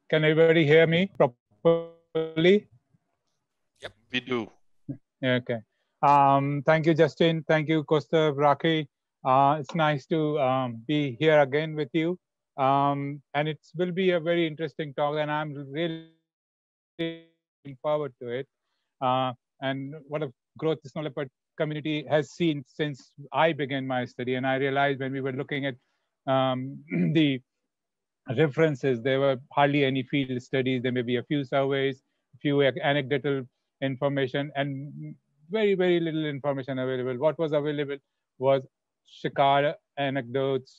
Can everybody hear me properly? Yep, we do. Okay. Thank you, Justin. Thank you, Costa Raki. It's nice to be here again with you. And it will be a very interesting talk, and I'm really looking forward to it. And what a growth the snow leopard community has seen since I began my study. And I realized when we were looking at the references. There were hardly any field studies. There may be a few surveys, few anecdotal information, and very, very little information available. What was available was shikar anecdotes,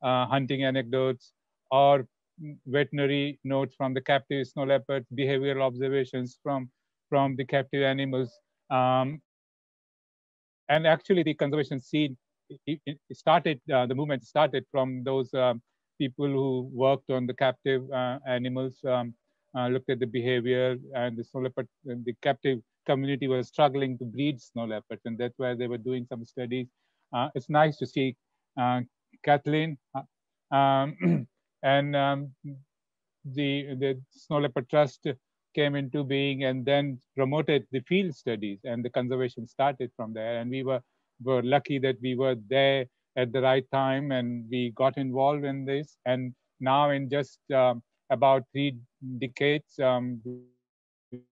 hunting anecdotes, or veterinary notes from the captive snow leopards, behavioral observations from the captive animals. And actually, the conservation scene started, the movement started from those people who worked on the captive animals, looked at the behavior, and the snow leopard, and the captive community was struggling to breed snow leopards, and that's why they were doing some studies. It's nice to see uh, Kathleen and the Snow Leopard Trust came into being and then promoted the field studies, and the conservation started from there. And we were lucky that we were there at the right time, and we got involved in this. And now, in just about 3 decades,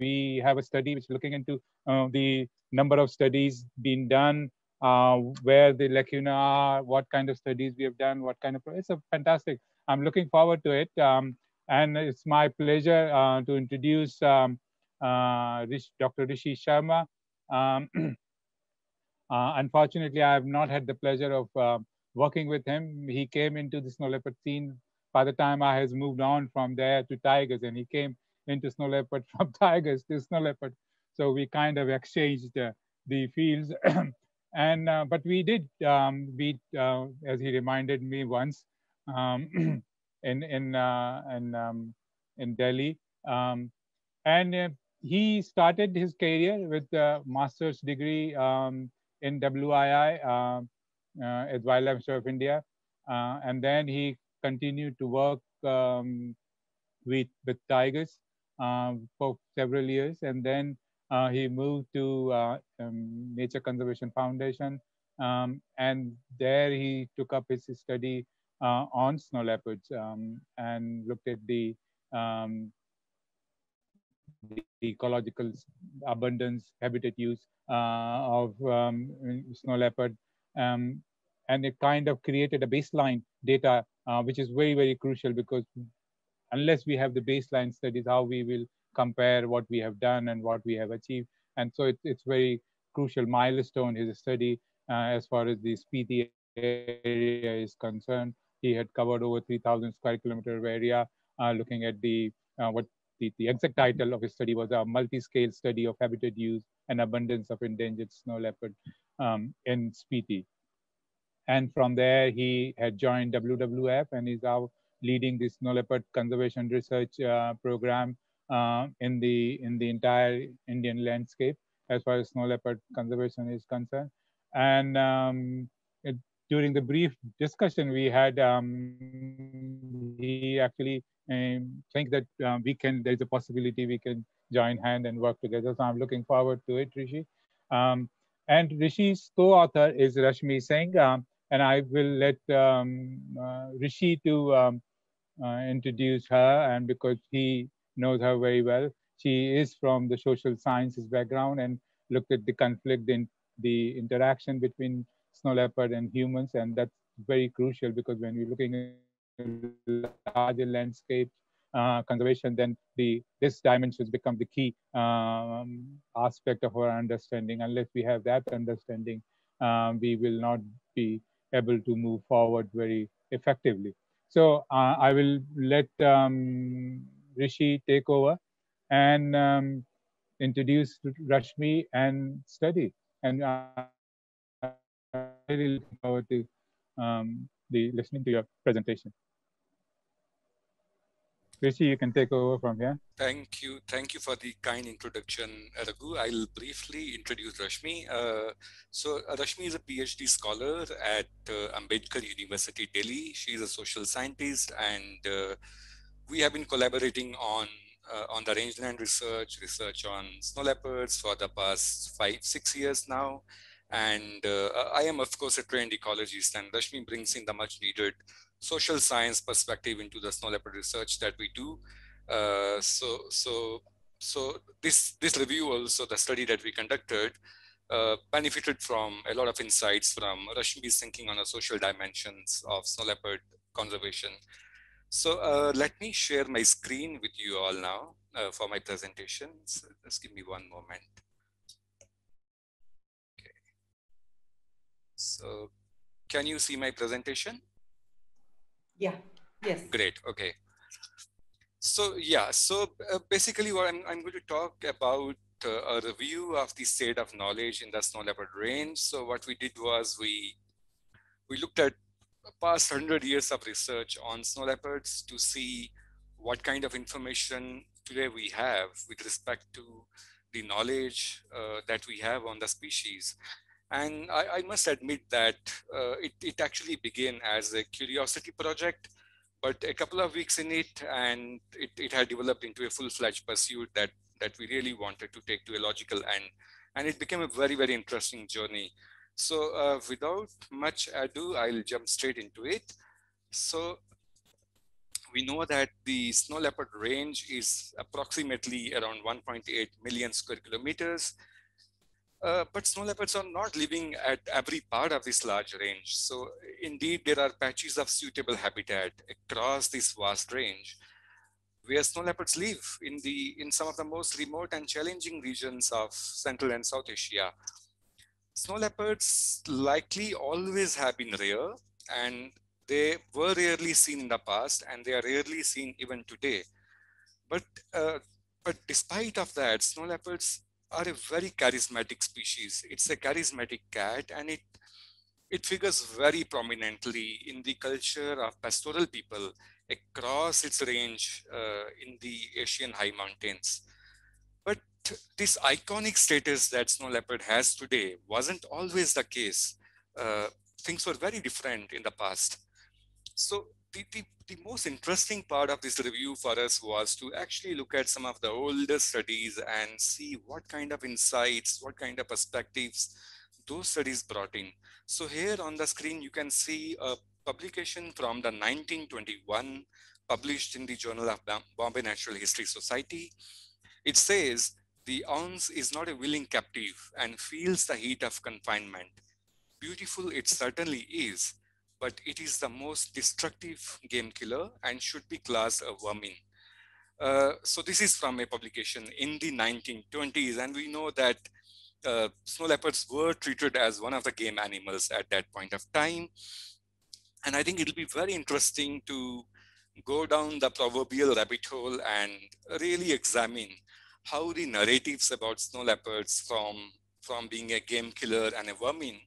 we have a study which is looking into the number of studies being done, where the lacuna are, what kind of studies we have done, what kind of. It's a fantastic. I'm looking forward to it. And it's my pleasure to introduce Dr. Rishi Sharma. Um, Unfortunately, I have not had the pleasure of working with him. He came into the snow leopard scene by the time I has moved on from there to tigers, and he came into snow leopard from tigers to snow leopard. So we kind of exchanged the fields, and but we did meet, as he reminded me once, um, in Delhi. Um, and he started his career with a master's degree in WII, at Wildlife Ministry of India, and then he continued to work with tigers for several years, and then he moved to Nature Conservation Foundation, and there he took up his study on snow leopards, and looked at um, the ecological abundance, habitat use of snow leopard, um, and it kind of created a baseline data, which is very, very crucial, because unless we have the baseline studies, how we will compare what we have done and what we have achieved. And so it's very crucial milestone his study, as far as the Spiti area is concerned. He had covered over 3,000 square kilometer of area, looking at what the exact title of his study was, a multi-scale study of habitat use and abundance of endangered snow leopard in Spiti. And from there, he had joined WWF and is now leading the snow leopard conservation research program in the entire Indian landscape as far as snow leopard conservation is concerned. And it, during the brief discussion we had, he actually think that there's a possibility we can join hand and work together. So I'm looking forward to it, Rishi. Um, and Rishi's co-author is Rashmi Singh, and I will let Rishi to introduce her, and because he knows her very well. She is from the social sciences background and looked at the conflict in the interaction between snow leopard and humans, and that's very crucial, because when we're looking at larger landscapes conservation, then this dimensions become the key aspect of our understanding. Unless we have that understanding, we will not be able to move forward very effectively. So I will let Rishi take over and introduce Rashmi and study. And I'm really looking forward to listening to your presentation. Rishi, you can take over from here. Thank you. Thank you for the kind introduction, Raghu. I'll briefly introduce Rashmi. Rashmi is a PhD scholar at Ambedkar University, Delhi. She is a social scientist and we have been collaborating on the rangeland research on snow leopards for the past 5-6 years now. And I am, of course, a trained ecologist, and Rashmi brings in the much needed social science perspective into the snow leopard research that we do. So this review, also the study that we conducted, benefited from a lot of insights from Rashmi's thinking on the social dimensions of snow leopard conservation. So let me share my screen with you all now for my presentation. So just give me one moment. Okay. So can you see my presentation? Yeah, yes. Great, okay. So yeah, so basically what I'm going to talk about a review of the state of knowledge in the snow leopard range. So what we did was we looked at past 100 years of research on snow leopards to see what kind of information today we have with respect to the knowledge that we have on the species. And I must admit that it actually began as a curiosity project, but a couple of weeks in it, and it had developed into a full-fledged pursuit that we really wanted to take to a logical end. And it became a very, very interesting journey. So without much ado, I'll jump straight into it. So we know that the snow leopard range is approximately around 1.8 million square kilometers. But snow leopards are not living at every part of this large range. So indeed, there are patches of suitable habitat across this vast range where snow leopards live in some of the most remote and challenging regions of Central and South Asia. Snow leopards likely always have been rare, and they were rarely seen in the past, and they are rarely seen even today. But despite of that, snow leopards are a very charismatic species. It's a charismatic cat, and it figures very prominently in the culture of pastoral people across its range in the Asian high mountains. But this iconic status that snow leopard has today wasn't always the case. Things were very different in the past. So the most interesting part of this review for us was to actually look at some of the older studies and see what kind of insights, what kind of perspectives those studies brought in. So here on the screen, you can see a publication from the 1921, published in the Journal of Bombay Natural History Society. It says, "The ounce is not a willing captive and feels the heat of confinement. Beautiful it certainly is, but it is the most destructive game killer and should be classed a vermin." So this is from a publication in the 1920s, and we know that snow leopards were treated as one of the game animals at that point of time. And I think it'll be very interesting to go down the proverbial rabbit hole and really examine how the narratives about snow leopards from being a game killer and a vermin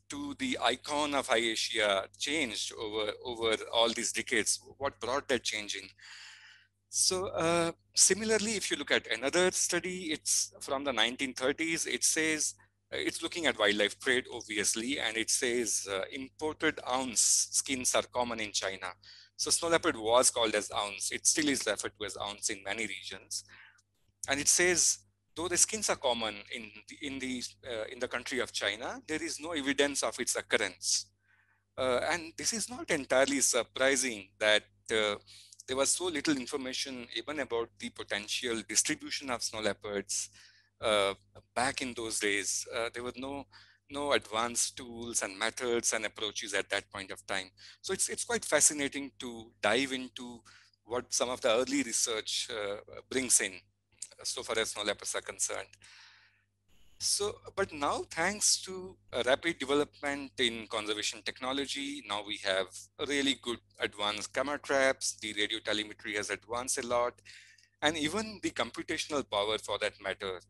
to the icon of High Asia changed over all these decades. What brought that change in? So similarly, if you look at another study, it's from the 1930s. It says it's looking at wildlife trade, obviously, and it says imported ounce skins are common in China. So snow leopard was called as ounce. It still is referred to as ounce in many regions. And it says, though the skins are common in the country of China, there is no evidence of its occurrence. And this is not entirely surprising that there was so little information even about the potential distribution of snow leopards back in those days. There were no advanced tools and methods and approaches at that point of time. So it's quite fascinating to dive into what some of the early research brings in, so far as snow leopards are concerned. So, but now thanks to a rapid development in conservation technology, now we have really good advanced camera traps, the radio telemetry has advanced a lot, and even the computational power for that matter,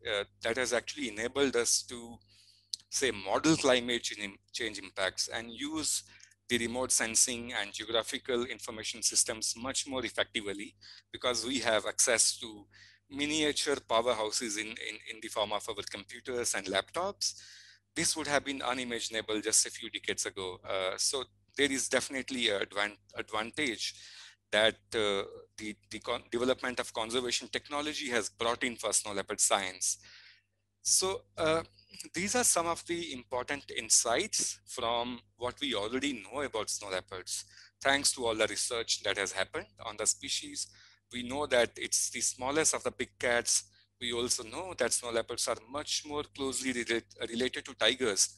that has actually enabled us to, say, model climate change impacts and use the remote sensing and geographical information systems much more effectively, because we have access to miniature powerhouses in the form of our computers and laptops. This would have been unimaginable just a few decades ago. So there is definitely an advantage that the development of conservation technology has brought in for snow leopard science. So these are some of the important insights from what we already know about snow leopards. Thanks to all the research that has happened on the species, we know that it's the smallest of the big cats. We also know that snow leopards are much more closely related to tigers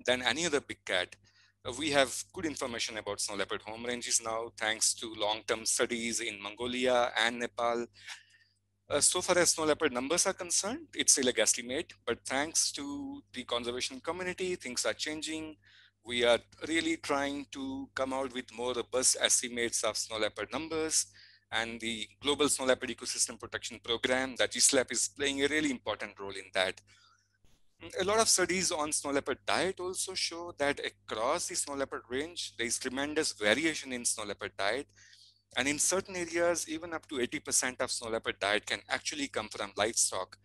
than any other big cat. We have good information about snow leopard home ranges now, thanks to long-term studies in Mongolia and Nepal. So far as snow leopard numbers are concerned, it's still a guesstimate, but thanks to the conservation community, things are changing. We are really trying to come out with more robust estimates of snow leopard numbers, and the Global Snow Leopard Ecosystem Protection Program, that GSLEP, is playing a really important role in that. A lot of studies on snow leopard diet also show that across the snow leopard range, there is tremendous variation in snow leopard diet. And in certain areas, even up to 80% of snow leopard diet can actually come from livestock.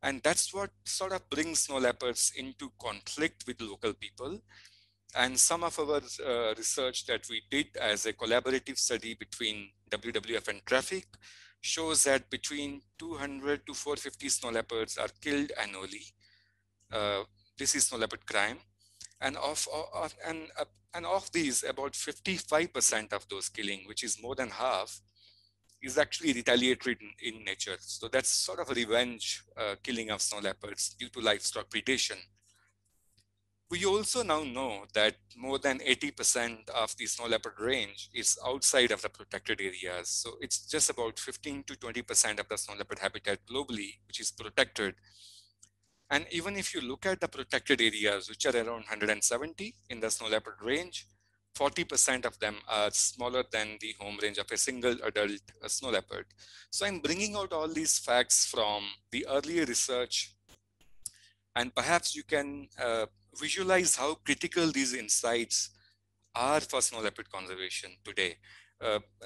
And that's what sort of brings snow leopards into conflict with local people. And some of our research that we did as a collaborative study between WWF and Traffic shows that between 200 to 450 snow leopards are killed annually. This is snow leopard crime. And of these, about 55% of those killing, which is more than half, is actually retaliatory in nature. So that's sort of a revenge killing of snow leopards due to livestock predation. We also now know that more than 80% of the snow leopard range is outside of the protected areas. So it's just about 15 to 20% of the snow leopard habitat globally, which is protected. And even if you look at the protected areas, which are around 170 in the snow leopard range, 40% of them are smaller than the home range of a single adult snow leopard. So I'm bringing out all these facts from the earlier research, and perhaps you can visualize how critical these insights are for snow leopard conservation today.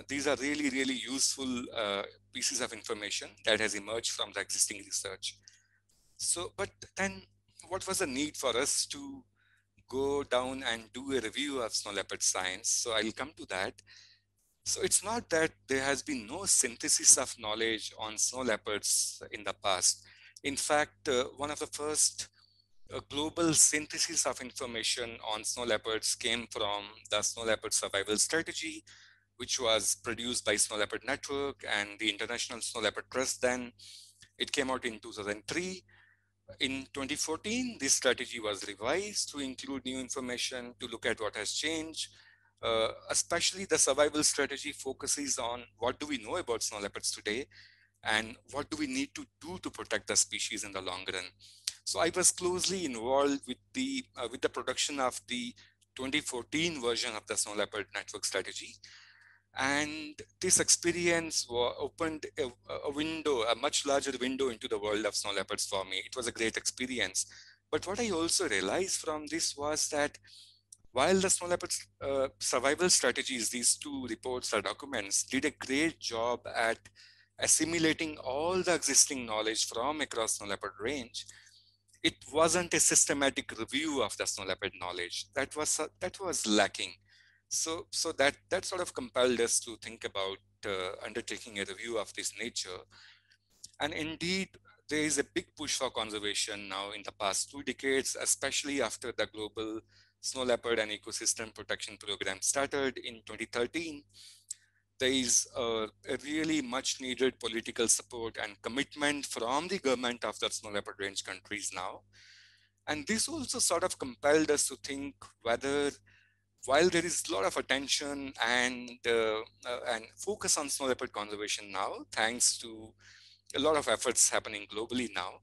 These are really, really useful pieces of information that has emerged from the existing research. So, but then what was the need for us to go down and do a review of snow leopard science? So I'll come to that. So it's not that there has been no synthesis of knowledge on snow leopards in the past. In fact, one of the first global synthesis of information on snow leopards came from the Snow Leopard Survival Strategy, which was produced by Snow Leopard Network and the International Snow Leopard Trust then. It came out in 2003. In 2014, this strategy was revised to include new information to look at what has changed. Especially the survival strategy focuses on what do we know about snow leopards today and what do we need to do to protect the species in the long run. So I was closely involved with the production of the 2014 version of the Snow Leopard Network strategy. And this experience opened a window, a much larger window into the world of snow leopards for me. It was a great experience. But what I also realized from this was that while the snow leopard survival strategies, these two reports or documents, did a great job at assimilating all the existing knowledge from across snow leopard range, it wasn't a systematic review of the snow leopard knowledge. That was lacking. So that sort of compelled us to think about undertaking a review of this nature. And indeed, there is a big push for conservation now in the past 2 decades, especially after the Global Snow Leopard and Ecosystem Protection Program started in 2013. There is a really much needed political support and commitment from the government of the snow leopard range countries now. And this also sort of compelled us to think whether, while there is a lot of attention and focus on snow leopard conservation now, thanks to a lot of efforts happening globally now,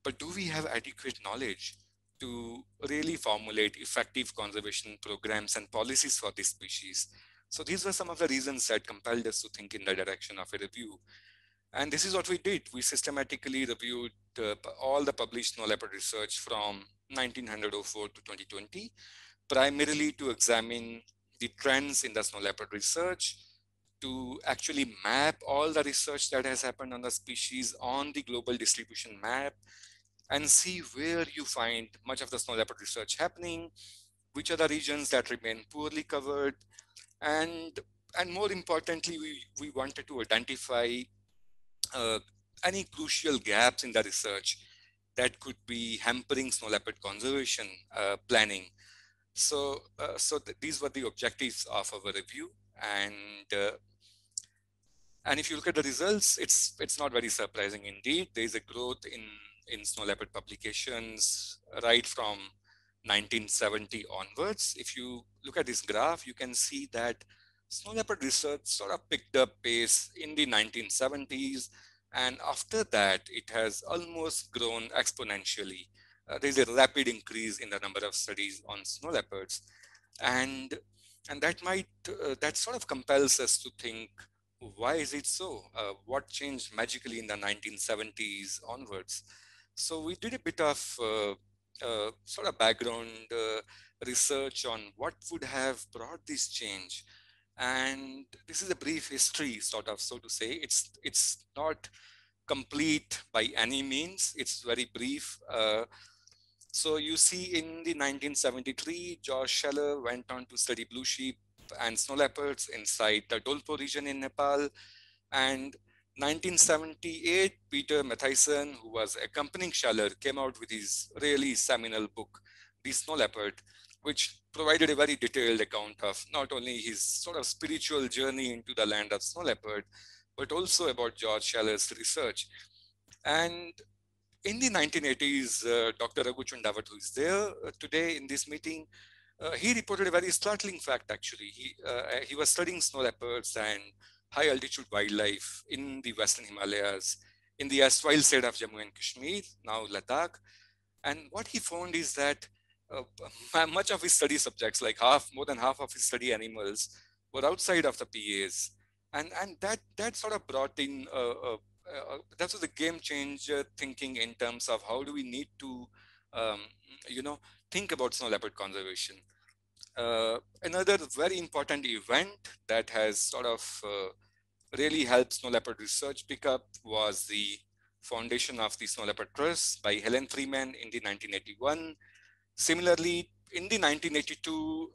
but do we have adequate knowledge to really formulate effective conservation programs and policies for this species? So these were some of the reasons that compelled us to think in the direction of a review. And this is what we did. We systematically reviewed all the published snow leopard research from 1904 to 2020, primarily to examine the trends in the snow leopard research, to actually map all the research that has happened on the species on the global distribution map and see where you find much of the snow leopard research happening, which are the regions that remain poorly covered, and and more importantly, we wanted to identify any crucial gaps in the research that could be hampering snow leopard conservation planning. So, these were the objectives of our review, and if you look at the results, it's not very surprising indeed. There is a growth in snow leopard publications right from 1970 onwards. If you look at this graph, you can see that snow leopard research sort of picked up pace in the 1970s, and after that, it has almost grown exponentially. There's a rapid increase in the number of studies on snow leopards, and that sort of compels us to think, why is it so? What changed magically in the 1970s onwards? So we did a bit of sort of background research on what would have brought this change. And this is a brief history, sort of, so to say. It's not complete by any means. It's very brief. So you see in the 1973, George Scheller went on to study blue sheep and snow leopards inside the Dolpo region in Nepal. And 1978, Peter Matthiessen, who was accompanying Scheller, came out with his really seminal book, The Snow Leopard, which provided a very detailed account of not only his sort of spiritual journey into the land of snow leopard, but also about George Scheller's research. And in the 1980s, Dr. Raghu Chundavat, who is there today in this meeting, he reported a very startling fact, actually. He was studying snow leopards and high altitude wildlife in the Western Himalayas, in the erstwhile state of Jammu and Kashmir, now Ladakh. And what he found is that much of his study subjects, like more than half of his study animals, were outside of the PAs. And that sort of brought in, that was a game changer thinking in terms of how do we need to, think about snow leopard conservation. Another very important event that has sort of really helped snow leopard research pick up was the foundation of the Snow Leopard Trust by Helen Freeman in the 1981. Similarly, in the 1982,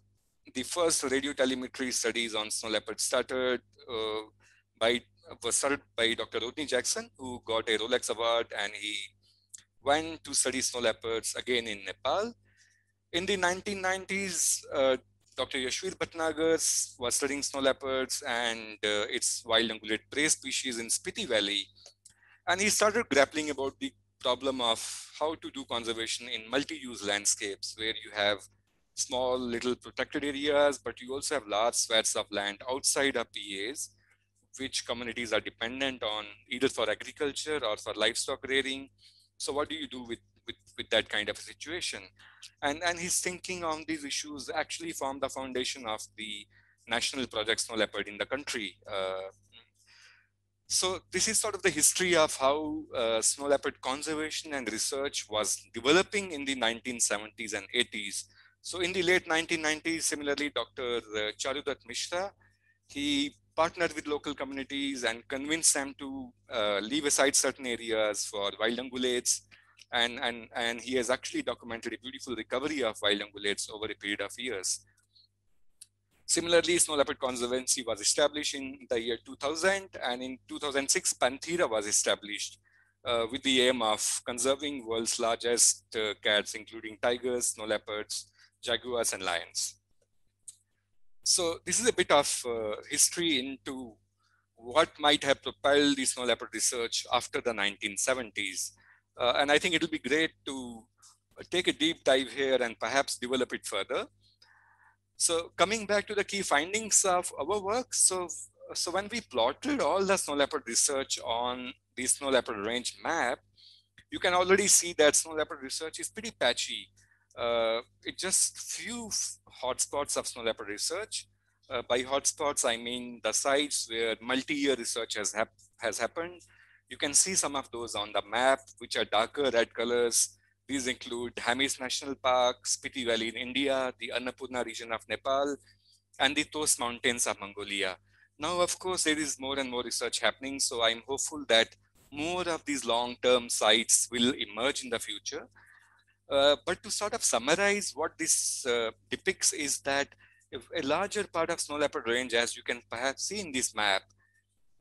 the first radio telemetry studies on snow leopards started by Dr. Rodney Jackson, who got a Rolex Award, and he went to study snow leopards again in Nepal. In the 1990s, Dr. Yashvir Bhatnagar was studying snow leopards and its wild ungulate prey species in Spiti Valley. And he started grappling about the problem of how to do conservation in multi-use landscapes where you have small little protected areas, but you also have large swaths of land outside of PAs, which communities are dependent on either for agriculture or for livestock rearing. So what do you do with that kind of a situation? And his thinking on these issues actually formed the foundation of the National Project Snow Leopard in the country. So this is sort of the history of how snow leopard conservation and research was developing in the 1970s and 80s. So in the late 1990s, similarly, Dr. Charudat Mishra, he partnered with local communities and convinced them to leave aside certain areas for wild ungulates. And he has actually documented a beautiful recovery of wild ungulates over a period of years. Similarly, Snow Leopard Conservancy was established in the year 2000, and in 2006, Panthera was established with the aim of conserving world's largest cats, including tigers, snow leopards, jaguars, and lions. So this is a bit of history into what might have propelled the snow leopard research after the 1970s. And I think it'll be great to take a deep dive here and perhaps develop it further. So coming back to the key findings of our work, so when we plotted all the snow leopard research on the snow leopard range map, you can already see that snow leopard research is pretty patchy. It's just few hotspots of snow leopard research. By hotspots, I mean the sites where multi-year research has happened. You can see some of those on the map, which are darker red colors. These include Hemis National Park, Spiti Valley in India, the Annapurna region of Nepal, and the Tos Mountains of Mongolia. Now, of course, there is more and more research happening, so I'm hopeful that more of these long-term sites will emerge in the future. But to sort of summarize what this depicts is that a larger part of snow leopard range, as you can perhaps see in this map,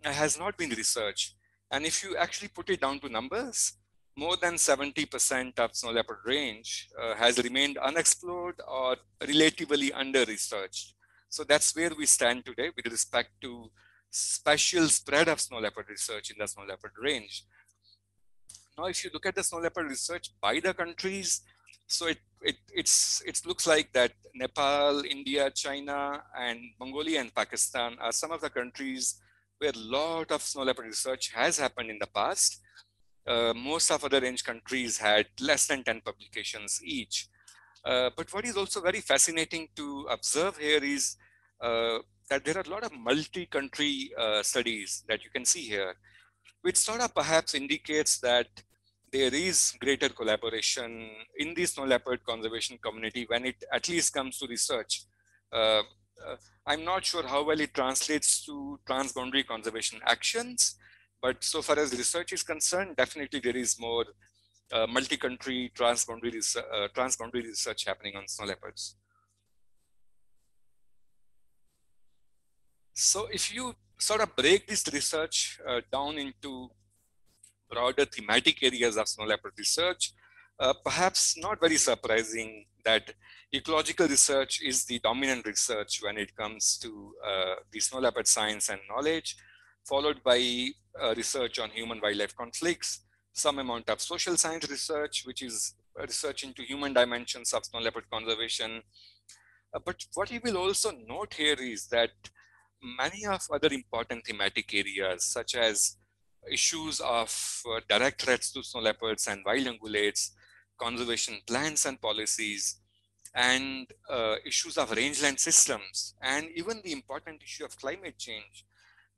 has not been researched. And if you actually put it down to numbers, more than 70% of snow leopard range has remained unexplored or relatively under-researched. So that's where we stand today with respect to spatial spread of snow leopard research in the snow leopard range. Now, if you look at the snow leopard research by the countries, so it looks like that Nepal, India, China, and Mongolia and Pakistan are some of the countries where a lot of snow leopard research has happened in the past. Most of other range countries had less than 10 publications each. But what is also very fascinating to observe here is that there are a lot of multi-country studies that you can see here, which sort of perhaps indicates that there is greater collaboration in the snow leopard conservation community when it at least comes to research. I'm not sure how well it translates to transboundary conservation actions, but so far as research is concerned, definitely there is more multi-country transboundary research happening on snow leopards. So if you sort of break this research down into broader thematic areas of snow leopard research, perhaps not very surprising that ecological research is the dominant research when it comes to the snow leopard science and knowledge, followed by research on human-wildlife conflicts, some amount of social science research, which is research into human dimensions of snow leopard conservation. But what you will also note here is that many of other important thematic areas, such as issues of direct threats to snow leopards and wild ungulates, conservation plans and policies, and issues of rangeland systems, and even the important issue of climate change,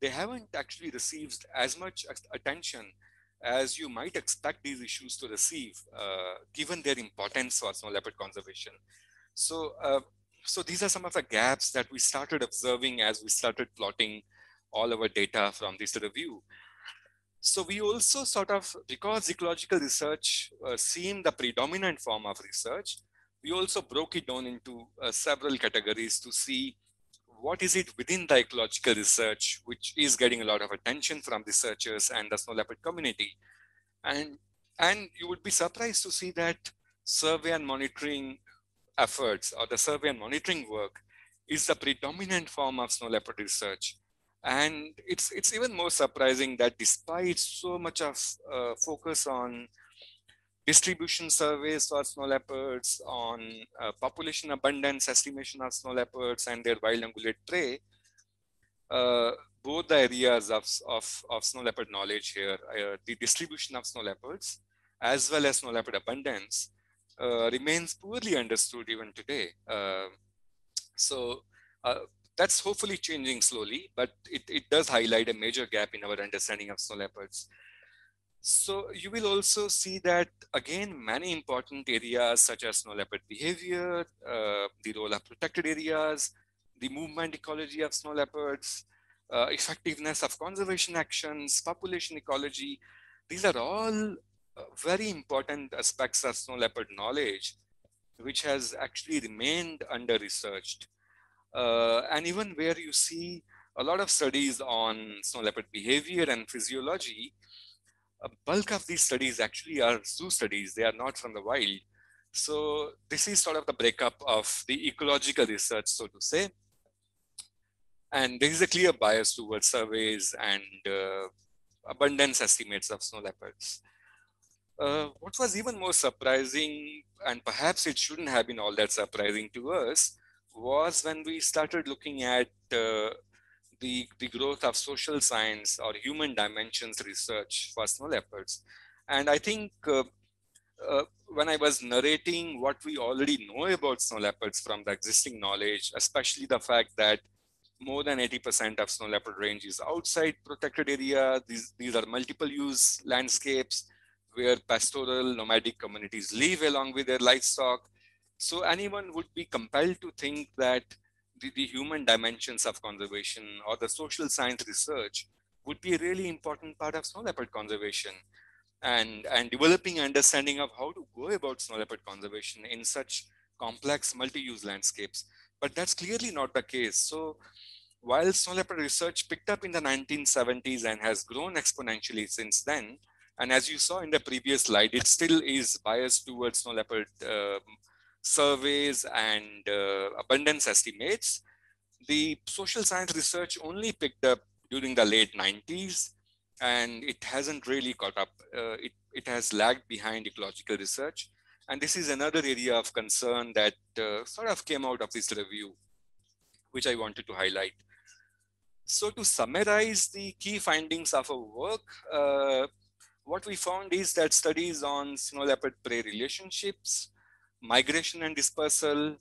they haven't actually received as much attention as you might expect these issues to receive, given their importance for snow leopard conservation. So, so these are some of the gaps that we started observing as we started plotting all our data from this review. So we also sort of, because ecological research seemed the predominant form of research, we also broke it down into several categories to see what is it within the ecological research which is getting a lot of attention from researchers and the snow leopard community. And you would be surprised to see that survey and monitoring efforts, or the survey and monitoring work, is the predominant form of snow leopard research. And it's even more surprising that despite so much of focus on distribution surveys for snow leopards, on population abundance estimation of snow leopards and their wild ungulate prey, both the areas of snow leopard knowledge here, the distribution of snow leopards as well as snow leopard abundance, remains poorly understood even today. So that's hopefully changing slowly, but it does highlight a major gap in our understanding of snow leopards. So you will also see that, again, many important areas such as snow leopard behavior, the role of protected areas, the movement ecology of snow leopards, effectiveness of conservation actions, population ecology, these are all very important aspects of snow leopard knowledge, which has actually remained under-researched. And even where you see a lot of studies on snow leopard behavior and physiology, a bulk of these studies actually are zoo studies. They are not from the wild. So this is sort of the breakup of the ecological research, so to say. And there is a clear bias towards surveys and abundance estimates of snow leopards. What was even more surprising, and perhaps it shouldn't have been all that surprising to us, was when we started looking at the growth of social science or human dimensions research for snow leopards. And I think when I was narrating what we already know about snow leopards from the existing knowledge, especially the fact that more than 80% of snow leopard range is outside protected area, these are multiple use landscapes where pastoral nomadic communities live along with their livestock. So anyone would be compelled to think that the human dimensions of conservation or the social science research would be a really important part of snow leopard conservation, and developing understanding of how to go about snow leopard conservation in such complex multi-use landscapes. But that's clearly not the case. So while snow leopard research picked up in the 1970s and has grown exponentially since then, and as you saw in the previous slide, it still is biased towards snow leopard surveys and abundance estimates. The social science research only picked up during the late 90s, and it hasn't really caught up. It has lagged behind ecological research. And this is another area of concern that sort of came out of this review, which I wanted to highlight. So to summarize the key findings of our work, what we found is that studies on snow leopard prey relationships, migration and dispersal,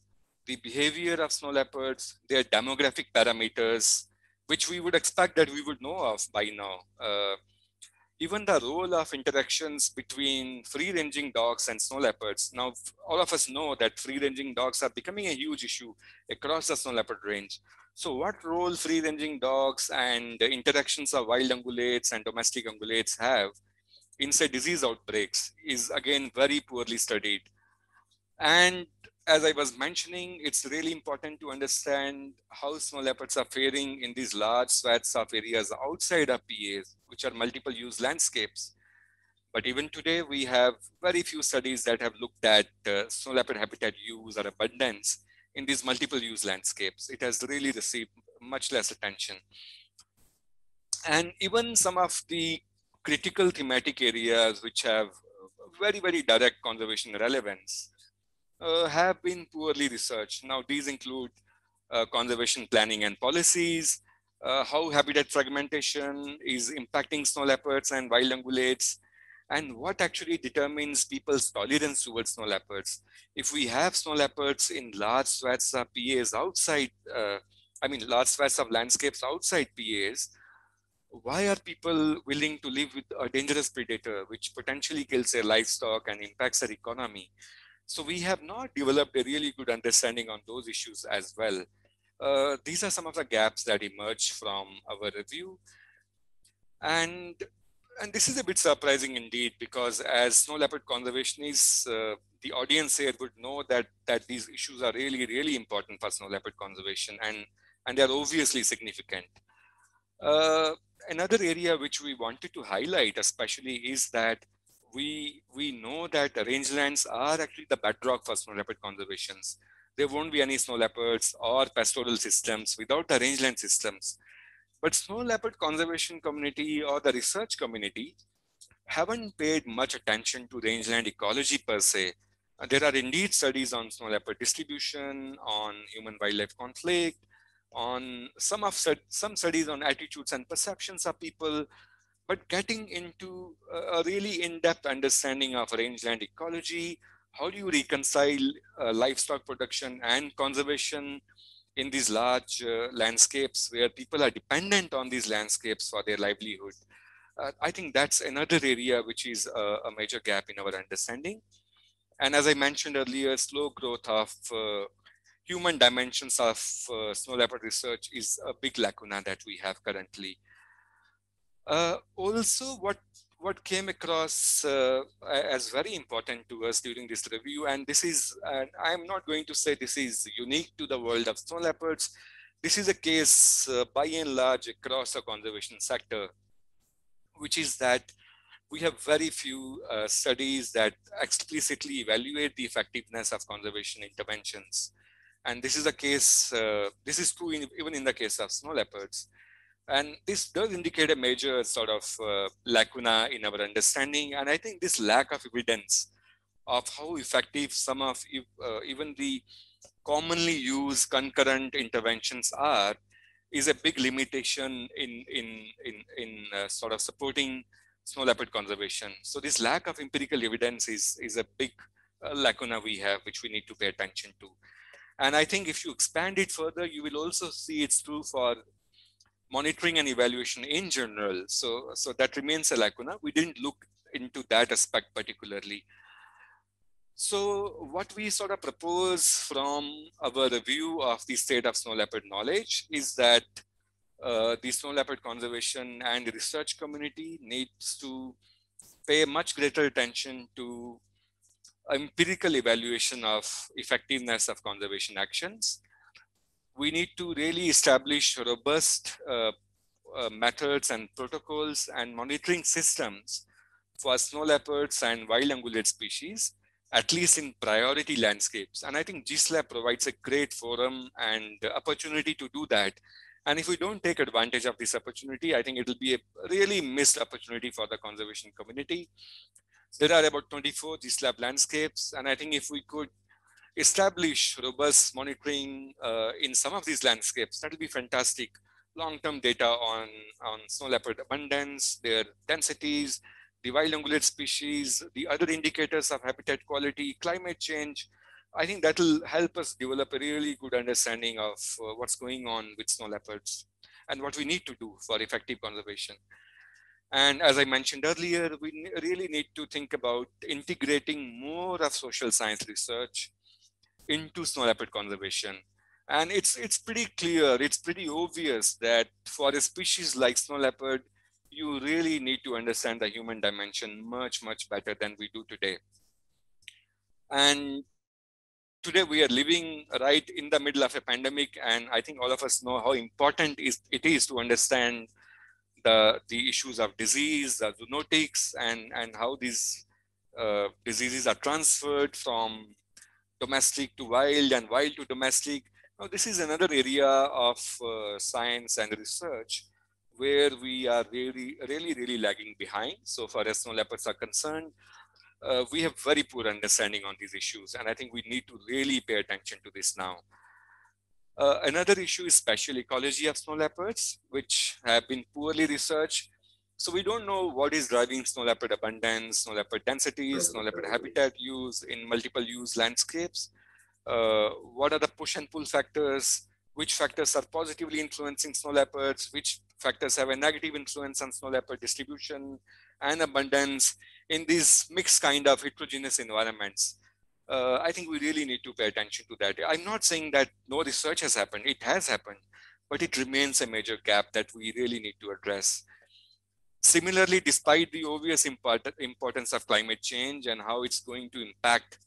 the behavior of snow leopards, their demographic parameters, which we would expect that we would know of by now. Even the role of interactions between free-ranging dogs and snow leopards. Now, all of us know that free-ranging dogs are becoming a huge issue across the snow leopard range. So what role free-ranging dogs and the interactions of wild ungulates and domestic ungulates have in, say, disease outbreaks is again very poorly studied. And as I was mentioning, it's really important to understand how snow leopards are faring in these large swaths of areas outside of PAs, which are multiple use landscapes. But even today, we have very few studies that have looked at snow leopard habitat use or abundance in these multiple use landscapes. It has really received much less attention. And even some of the critical thematic areas which have very, very direct conservation relevance have been poorly researched. Now, these include conservation planning and policies, how habitat fragmentation is impacting snow leopards and wild ungulates, and what actually determines people's tolerance towards snow leopards. If we have snow leopards in large swaths of PAs outside, large swaths of landscapes outside PAs, why are people willing to live with a dangerous predator which potentially kills their livestock and impacts their economy? So we have not developed a really good understanding on those issues as well. These are some of the gaps that emerge from our review. And this is a bit surprising indeed, because as snow leopard conservationists, the audience here would know that these issues are really, really important for snow leopard conservation, and they're obviously significant. Another area which we wanted to highlight especially is that we know that rangelands are actually the bedrock for snow leopard conservations. There won't be any snow leopards or pastoral systems without the rangeland systems. But snow leopard conservation community or the research community haven't paid much attention to rangeland ecology per se. There are indeed studies on snow leopard distribution, on human-wildlife conflict, on some studies on attitudes and perceptions of people, but getting into a really in-depth understanding of rangeland ecology, how do you reconcile livestock production and conservation in these large landscapes where people are dependent on these landscapes for their livelihood? I think that's another area which is a major gap in our understanding. And as I mentioned earlier, slow growth of human dimensions of snow leopard research is a big lacuna that we have currently. Also, what came across as very important to us during this review, and this is, I'm not going to say this is unique to the world of snow leopards. This is a case by and large across the conservation sector, which is that we have very few studies that explicitly evaluate the effectiveness of conservation interventions. And this is a case, this is true even in the case of snow leopards. And this does indicate a major sort of lacuna in our understanding. And I think this lack of evidence of how effective some of even the commonly used concurrent interventions are is a big limitation in sort of supporting snow leopard conservation. So this lack of empirical evidence is a big lacuna we have, which we need to pay attention to. And I think if you expand it further, you will also see it's true for monitoring and evaluation in general. So that remains a lacuna. We didn't look into that aspect particularly. So what we sort of propose from our review of the state of snow leopard knowledge is that the snow leopard conservation and research community needs to pay much greater attention to empirical evaluation of effectiveness of conservation actions. we need to really establish robust methods and protocols and monitoring systems for snow leopards and wild ungulate species, at least in priority landscapes. And I think GSLAP provides a great forum and opportunity to do that. And if we don't take advantage of this opportunity, I think it'll be a really missed opportunity for the conservation community. There are about 24 GSLAP landscapes. And I think if we could establish robust monitoring in some of these landscapes, that will be fantastic. Long-term data on snow leopard abundance, their densities, the wild ungulate species, the other indicators of habitat quality, climate change. I think that will help us develop a really good understanding of what's going on with snow leopards and what we need to do for effective conservation. And as I mentioned earlier, we really need to think about integrating more of social science research into snow leopard conservation. And it's pretty clear, it's pretty obvious that for a species like snow leopard, you really need to understand the human dimension much, much better than we do today. And today we are living right in the middle of a pandemic, and I think all of us know how important it is to understand the issues of disease, the zoonotics, and how these diseases are transferred from domestic to wild and wild to domestic. Now, this is another area of science and research where we are really lagging behind. So far as snow leopards are concerned, we have very poor understanding on these issues. And I think we need to really pay attention to this now. Another issue is spatial ecology of snow leopards, which have been poorly researched. So we don't know what is driving snow leopard abundance, snow leopard densities, snow leopard habitat use in multiple use landscapes. What are the push and pull factors? Which factors are positively influencing snow leopards? Which factors have a negative influence on snow leopard distribution and abundance in these mixed kind of heterogeneous environments? I think we really need to pay attention to that. I'm not saying that no research has happened. It has happened, but it remains a major gap that we really need to address. Similarly, despite the obvious importance of climate change and how it's going to impact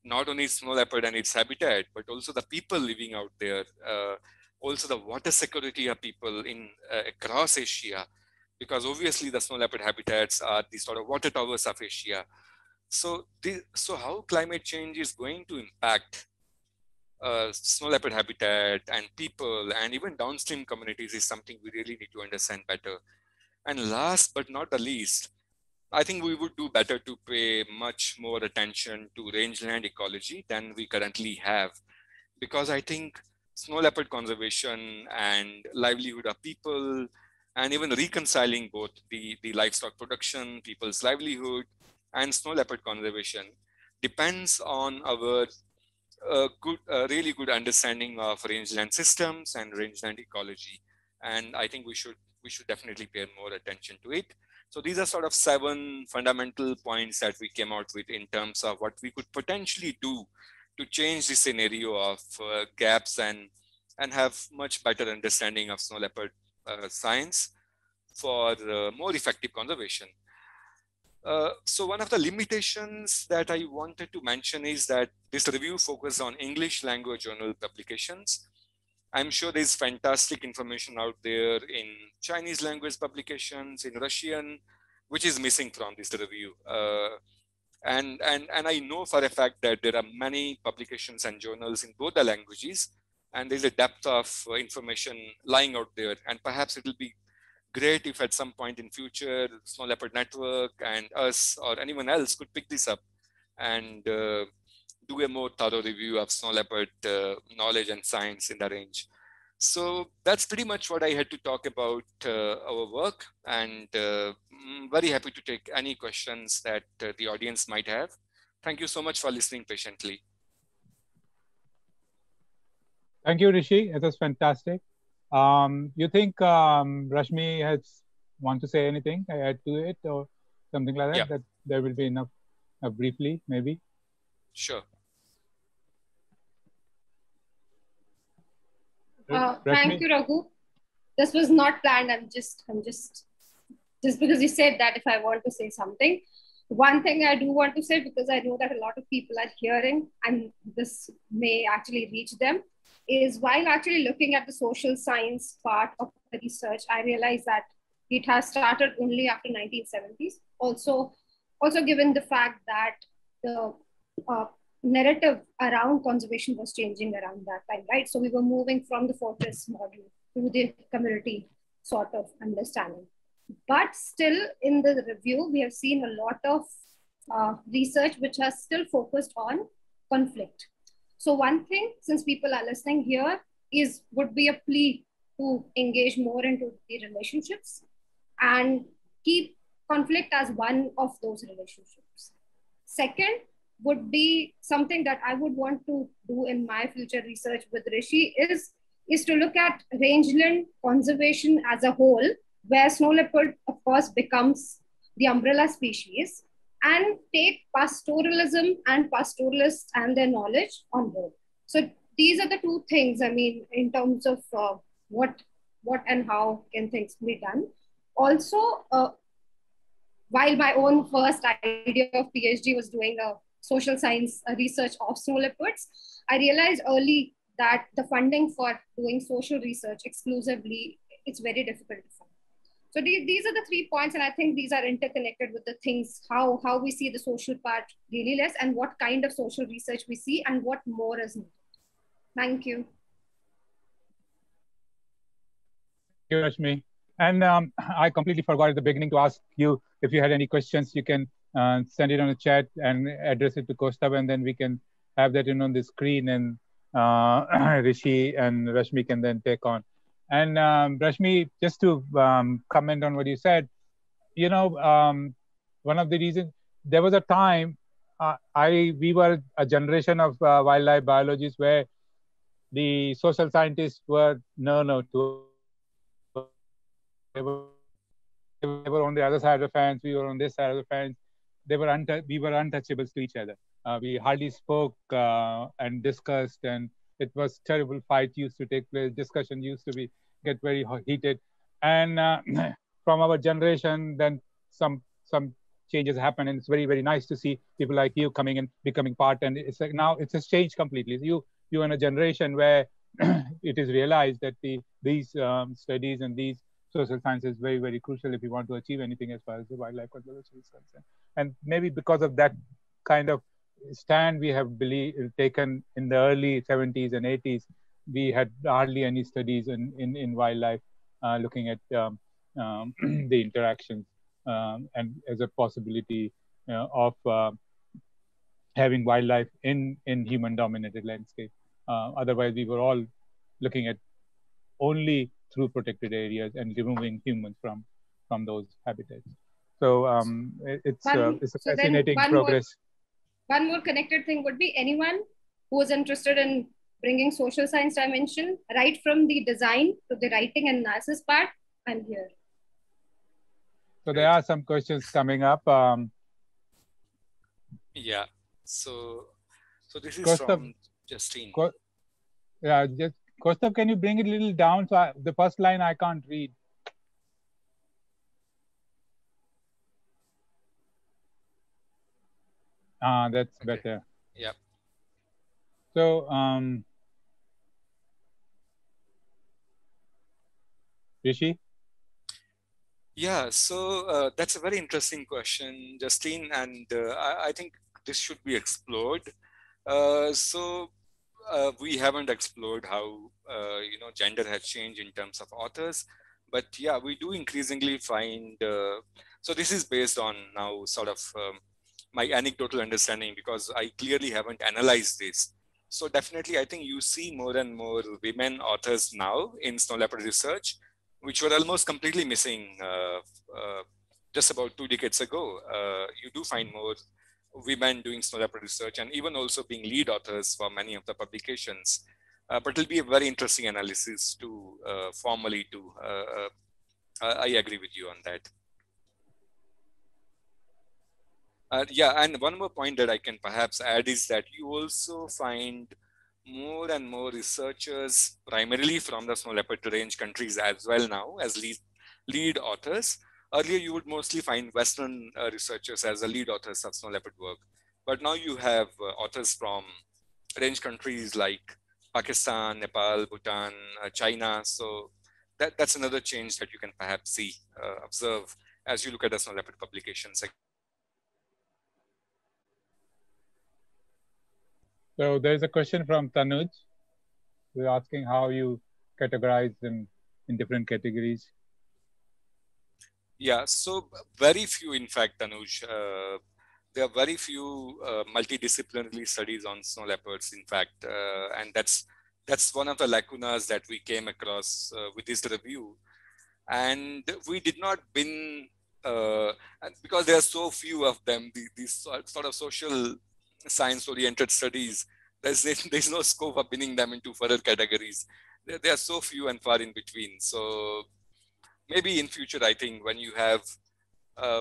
not only snow leopard and its habitat, but also the people living out there, also the water security of people in across Asia, because obviously the snow leopard habitats are the sort of water towers of Asia. So how climate change is going to impact snow leopard habitat and people and even downstream communities is something we really need to understand better. And last but not the least, I think we would do better to pay much more attention to rangeland ecology than we currently have, because I think snow leopard conservation and livelihood of people, and even reconciling both the livestock production, people's livelihood, and snow leopard conservation depends on our really good understanding of rangeland systems and rangeland ecology. And I think we should definitely pay more attention to it. So these are sort of 7 fundamental points that we came out with in terms of what we could potentially do to change the scenario of gaps and have much better understanding of snow leopard science for more effective conservation. So one of the limitations that I wanted to mention is that this review focuses on English language journal publications. I'm sure there's fantastic information out there in Chinese language publications, in Russian, which is missing from this review. And I know for a fact that there are many publications and journals in both the languages, and there's a depth of information lying out there. And perhaps it will be great if at some point in future, Snow Leopard Network and us or anyone else could pick this up and do a more thorough review of snow leopard knowledge and science in the range. So that's pretty much what I had to talk about our work, and very happy to take any questions that the audience might have. Thank you so much for listening patiently. Thank you, Rishi. It was fantastic. You think Rashmi has want to say anything, add to it or something like that? Yeah. That there will be enough briefly, maybe. Sure. Thank you, Raghu. This was not planned. I'm just because you said that, if I want to say something. One thing I do want to say, because I know that a lot of people are hearing and this may actually reach them. is while actually looking at the social science part of the research, I realized that it has started only after 1970s. Also given the fact that the narrative around conservation was changing around that time, right? So we were moving from the fortress model to the community sort of understanding. But still in the review, we have seen a lot of research which has still focused on conflict. So one thing, since people are listening here, would be a plea to engage more into the relationships and keep conflict as one of those relationships. Second would be something that I would want to do in my future research with Rishi is to look at rangeland conservation as a whole, where snow leopard, of course, becomes the umbrella species, and take pastoralism and pastoralists and their knowledge on board. So these are the two things, I mean, in terms of what and how can things be done. Also, while my own first idea of PhD was doing a social science research of snow leopards, I realized early that the funding for doing social research exclusively, it's very difficult to find. So these are the 3 points, and I think these are interconnected with the things, how we see the social part really less, and what kind of social research we see, and what more is needed. Thank you. Thank you, Rashmi. And I completely forgot at the beginning to ask you if you had any questions. You can send it on the chat and address it to Kaustubh, and then we can have that on the screen, and Rishi and Rashmi can then take on. And Rashmi, just to comment on what you said, you know, one of the reasons, there was a time we were a generation of wildlife biologists where the social scientists were no to. They were on the other side of the fence. We were on this side of the fence. We were untouchables to each other. We hardly spoke and discussed, and it was terrible. Fight used to take place. Discussion used to get very heated. And from our generation, then some changes happen, and it's very, very nice to see people like you coming and becoming part. And it's like now it's just changed completely. You're in a generation where it is realized that these studies and these social science is very, very crucial if you want to achieve anything as far as the wildlife conservation is concerned. And maybe because of that kind of stand we have taken in the early 70s and 80s, we had hardly any studies in wildlife looking at the interactions and as a possibility of having wildlife in human-dominated landscape. Otherwise, we were all looking at only through protected areas and removing humans from those habitats. So it's a fascinating progress. One more connected thing would be anyone who is interested in bringing social science dimension, right from the design to the writing and analysis part, I'm here. So there are some questions coming up. Yeah. So this is Kaustubh, from Justine. Yeah, just Kaustubh, can you bring it a little down? So the first line I can't read. That's okay. Better. Yeah. So Rishi? Yeah, so that's a very interesting question, Justine, and I think this should be explored. We haven't explored how gender has changed in terms of authors, but yeah, we do increasingly find. So this is based on now sort of my anecdotal understanding, because I clearly haven't analyzed this. So definitely, I think you see more and more women authors now in snow leopard research, which were almost completely missing just about 2 decades ago. You do find more women doing snow leopard research, and even also being lead authors for many of the publications. But it'll be a very interesting analysis to formally do. I agree with you on that. Yeah, and one more point that I can perhaps add is that you also find more and more researchers, primarily from the snow leopard range countries as well now, as lead authors. Earlier, you would mostly find Western researchers as the lead authors of snow leopard work. But now you have authors from range countries like Pakistan, Nepal, Bhutan, China. So that's another change that you can perhaps see, observe as you look at the snow leopard publications. So there's a question from Tanuj. We're asking how you categorize them in different categories. Yeah, so very few, in fact, Tanuj. There are very few multidisciplinary studies on snow leopards, in fact, and that's one of the lacunas that we came across with this review. And we did not bin, because there are so few of them, these sort of social science-oriented studies, there's no scope of binning them into further categories. They are so few and far in between. So maybe in future, I think when you have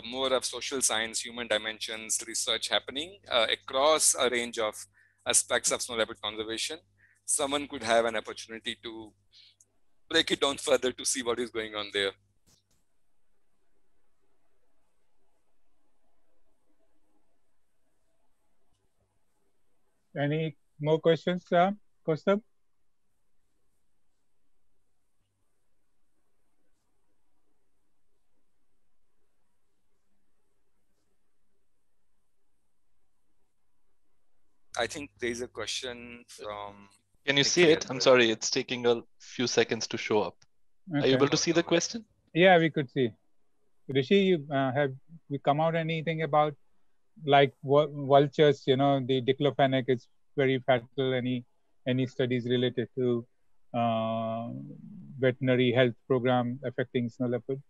more of social science, human dimensions research happening across a range of aspects of snow leopard conservation, someone could have an opportunity to break it down further to see what is going on there. Any more questions, Kaustubh? I think there's a question from... Can you see it? I'm sorry, it's taking a few seconds to show up. Okay. Are you able to see the question? Yeah, we could see. Rishi, have we come out anything about like vultures? You know, the diclofenac is very fatal. Any studies related to veterinary health program affecting snow leopard?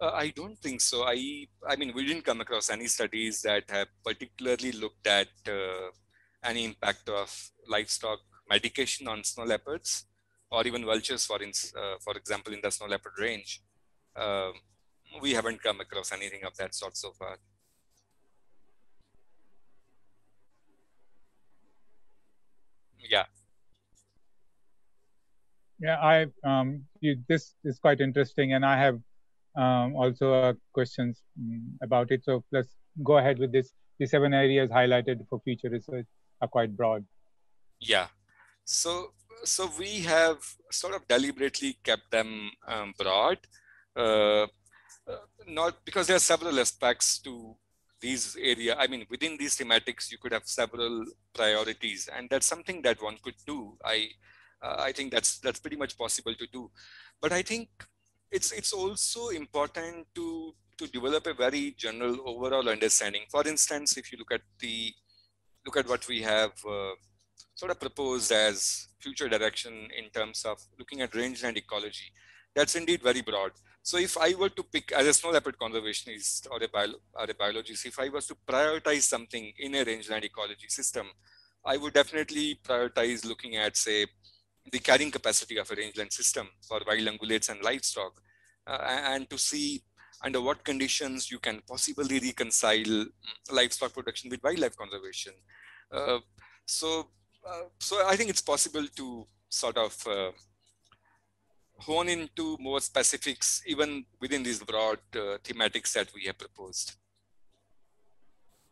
I don't think so. I mean, we didn't come across any studies that have particularly looked at any impact of livestock medication on snow leopards or even vultures, for example, in the snow leopard range. We haven't come across anything of that sort so far. Yeah. Yeah, this is quite interesting, and I have also questions about it. So let's go ahead with this. The 7 areas highlighted for future research are quite broad. Yeah. So we have sort of deliberately kept them broad, not because there are several aspects to these area. I mean, within these thematics, you could have several priorities, and that's something that one could do. I think that's pretty much possible to do, but I think it's also important to develop a very general overall understanding. For instance, if you look at what we have sort of proposed as future direction in terms of looking at rangeland ecology, that's indeed very broad. So if I were to pick, as a snow leopard conservationist or a biologist, if I was to prioritize something in a rangeland ecology system, I would definitely prioritize looking at, say, the carrying capacity of a rangeland system for wild ungulates and livestock, and to see under what conditions you can possibly reconcile livestock production with wildlife conservation. So I think it's possible to sort of hone into more specifics even within these broad thematics that we have proposed.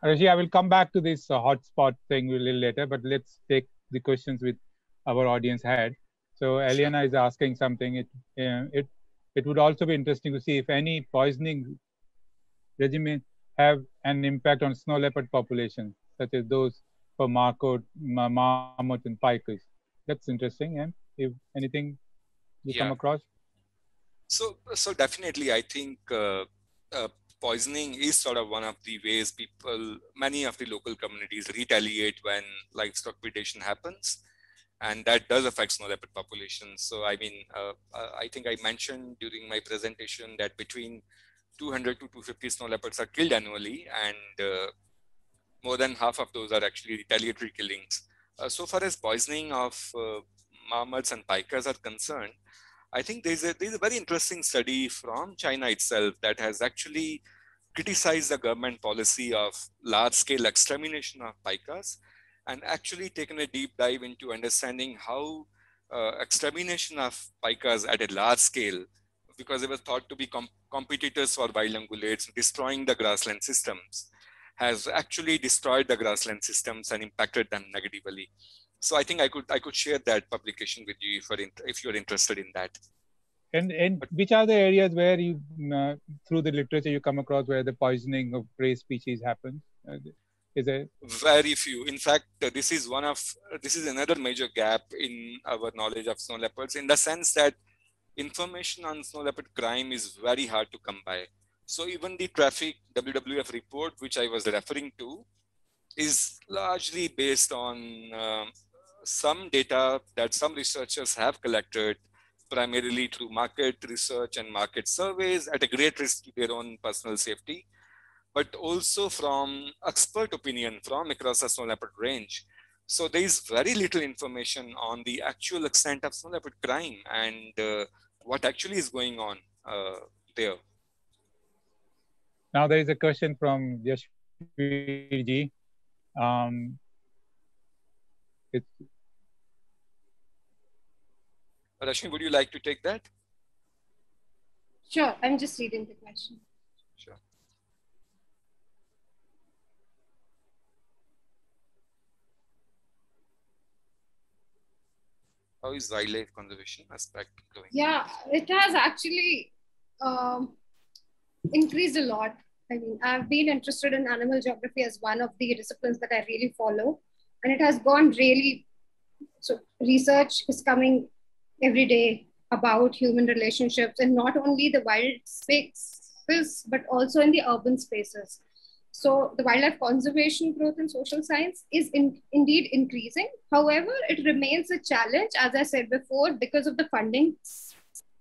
Rishi, I will come back to this hotspot thing a little later, but let's take the questions with our audience had. So Eliana is asking something. It would also be interesting to see if any poisoning regimen have an impact on snow leopard populations, such as those for marmot and pikers. That's interesting. And if anything you come across? So definitely, I think poisoning is sort of one of the ways many of the local communities retaliate when livestock predation happens. And that does affect snow leopard populations. So, I mean, I think I mentioned during my presentation that between 200 to 250 snow leopards are killed annually, and more than half of those are actually retaliatory killings. So far as poisoning of marmots and pikers are concerned, I think there's a very interesting study from China itself that has actually criticized the government policy of large-scale extermination of pikers, and actually taken a deep dive into understanding how extermination of pikers at a large scale, because they were thought to be competitors for wild ungulates, destroying the grassland systems, has actually destroyed the grassland systems and impacted them negatively. So I think I could share that publication with you if you're interested in that. And which are the areas where you, through the literature, you come across where the poisoning of prey species happens? Is it very few? In fact, this is another major gap in our knowledge of snow leopards, in the sense that information on snow leopard crime is very hard to come by. So even the traffic WWF report, which I was referring to, is largely based on some data that some researchers have collected, primarily through market research and market surveys at a great risk to their own personal safety, but also from expert opinion from across the snow leopard range. So there is very little information on the actual extent of snow leopard crime and what actually is going on there. Now there is a question from Yashvirji. Rashmi, would you like to take that? Sure, I'm just reading the question. Sure. How is wildlife conservation aspect going? Yeah, it has actually increased a lot. I mean, I've been interested in animal geography as one of the disciplines that I really follow. And it has gone really, so research is coming every day about human relationships, and not only the wild spaces, but also in the urban spaces. So the wildlife conservation growth in social science is indeed increasing. However, it remains a challenge, as I said before, because of the funding